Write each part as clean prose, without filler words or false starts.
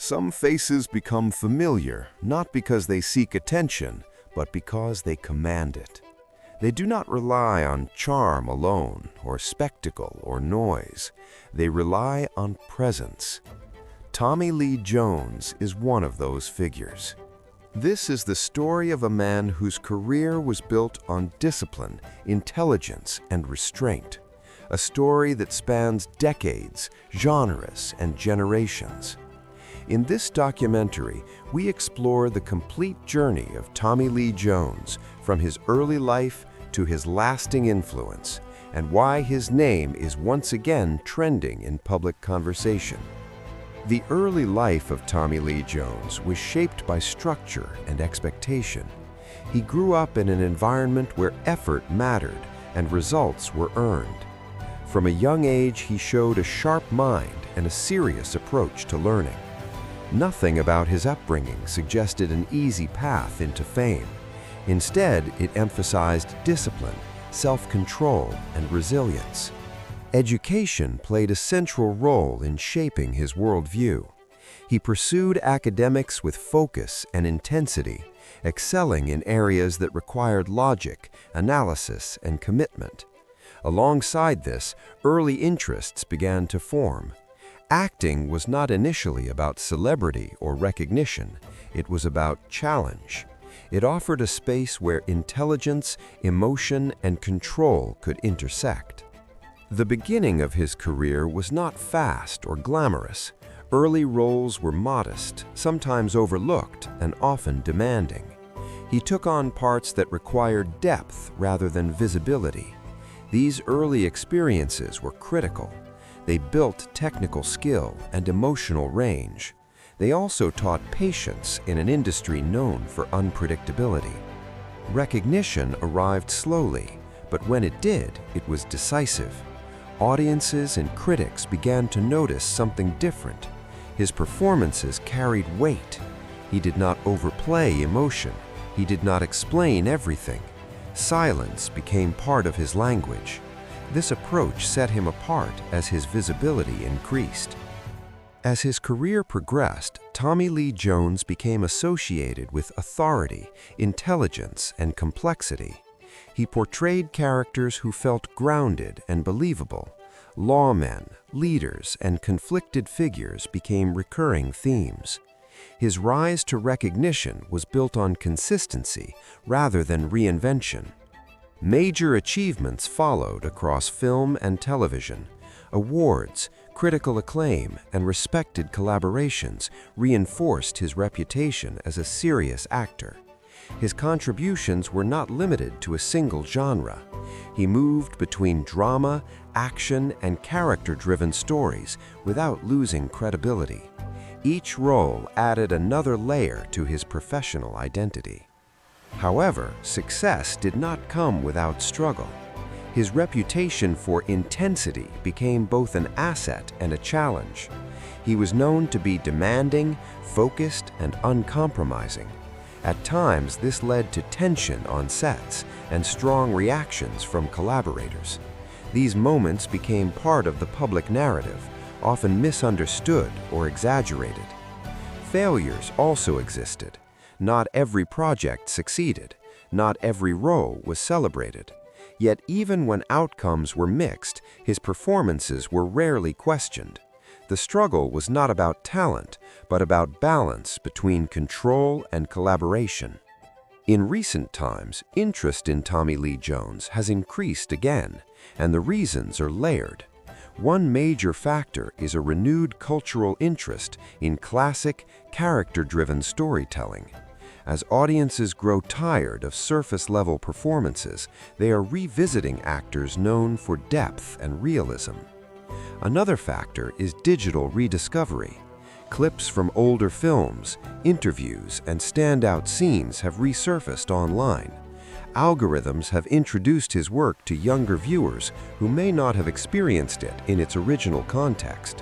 Some faces become familiar, not because they seek attention, but because they command it. They do not rely on charm alone, or spectacle, or noise. They rely on presence. Tommy Lee Jones is one of those figures. This is the story of a man whose career was built on discipline, intelligence, and restraint. A story that spans decades, genres, and generations. In this documentary, we explore the complete journey of Tommy Lee Jones, from his early life to his lasting influence, and why his name is once again trending in public conversation. The early life of Tommy Lee Jones was shaped by structure and expectation. He grew up in an environment where effort mattered and results were earned. From a young age, he showed a sharp mind and a serious approach to learning. Nothing about his upbringing suggested an easy path into fame. Instead, it emphasized discipline, self-control, and resilience. Education played a central role in shaping his worldview. He pursued academics with focus and intensity, excelling in areas that required logic, analysis, and commitment. Alongside this, early interests began to form. Acting was not initially about celebrity or recognition. It was about challenge. It offered a space where intelligence, emotion, and control could intersect. The beginning of his career was not fast or glamorous. Early roles were modest, sometimes overlooked, and often demanding. He took on parts that required depth rather than visibility. These early experiences were critical. They built technical skill and emotional range. They also taught patience in an industry known for unpredictability. Recognition arrived slowly, but when it did, it was decisive. Audiences and critics began to notice something different. His performances carried weight. He did not overplay emotion. He did not explain everything. Silence became part of his language. This approach set him apart as his visibility increased. As his career progressed, Tommy Lee Jones became associated with authority, intelligence, and complexity. He portrayed characters who felt grounded and believable. Lawmen, leaders, and conflicted figures became recurring themes. His rise to recognition was built on consistency rather than reinvention. Major achievements followed across film and television. Awards, critical acclaim, and respected collaborations reinforced his reputation as a serious actor. His contributions were not limited to a single genre. He moved between drama, action, and character-driven stories without losing credibility. Each role added another layer to his professional identity. However, success did not come without struggle. His reputation for intensity became both an asset and a challenge. He was known to be demanding, focused, and uncompromising. At times, this led to tension on sets and strong reactions from collaborators. These moments became part of the public narrative, often misunderstood or exaggerated. Failures also existed. Not every project succeeded. Not every role was celebrated. Yet even when outcomes were mixed, his performances were rarely questioned. The struggle was not about talent, but about balance between control and collaboration. In recent times, interest in Tommy Lee Jones has increased again, and the reasons are layered. One major factor is a renewed cultural interest in classic, character-driven storytelling. As audiences grow tired of surface-level performances, they are revisiting actors known for depth and realism. Another factor is digital rediscovery. Clips from older films, interviews, and standout scenes have resurfaced online. Algorithms have introduced his work to younger viewers who may not have experienced it in its original context.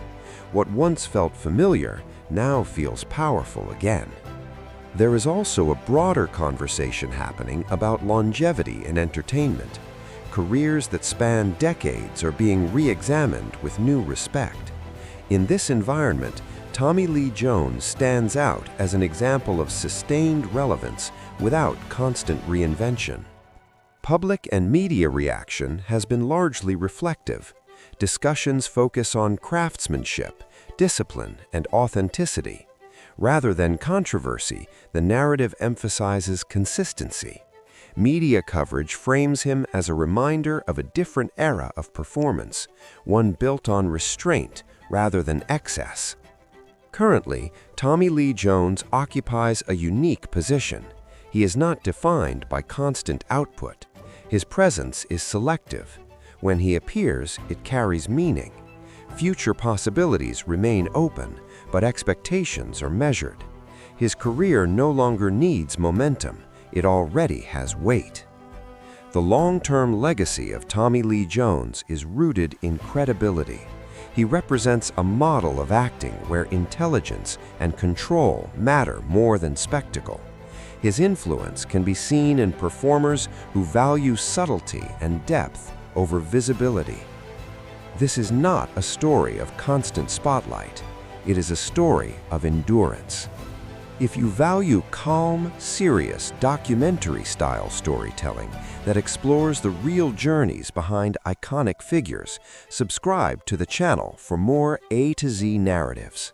What once felt familiar now feels powerful again. There is also a broader conversation happening about longevity in entertainment. Careers that span decades are being re-examined with new respect. In this environment, Tommy Lee Jones stands out as an example of sustained relevance without constant reinvention. Public and media reaction has been largely reflective. Discussions focus on craftsmanship, discipline, and authenticity. Rather than controversy, the narrative emphasizes consistency. Media coverage frames him as a reminder of a different era of performance, one built on restraint rather than excess. Currently, Tommy Lee Jones occupies a unique position. He is not defined by constant output. His presence is selective. When he appears, it carries meaning. Future possibilities remain open, but expectations are measured. His career no longer needs momentum. It already has weight. The long-term legacy of Tommy Lee Jones is rooted in credibility. He represents a model of acting where intelligence and control matter more than spectacle. His influence can be seen in performers who value subtlety and depth over visibility. This is not a story of constant spotlight. It is a story of endurance. If you value calm, serious, documentary-style storytelling that explores the real journeys behind iconic figures, subscribe to the channel for more A to Z narratives.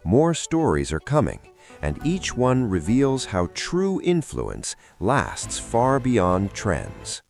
More stories are coming, and each one reveals how true influence lasts far beyond trends.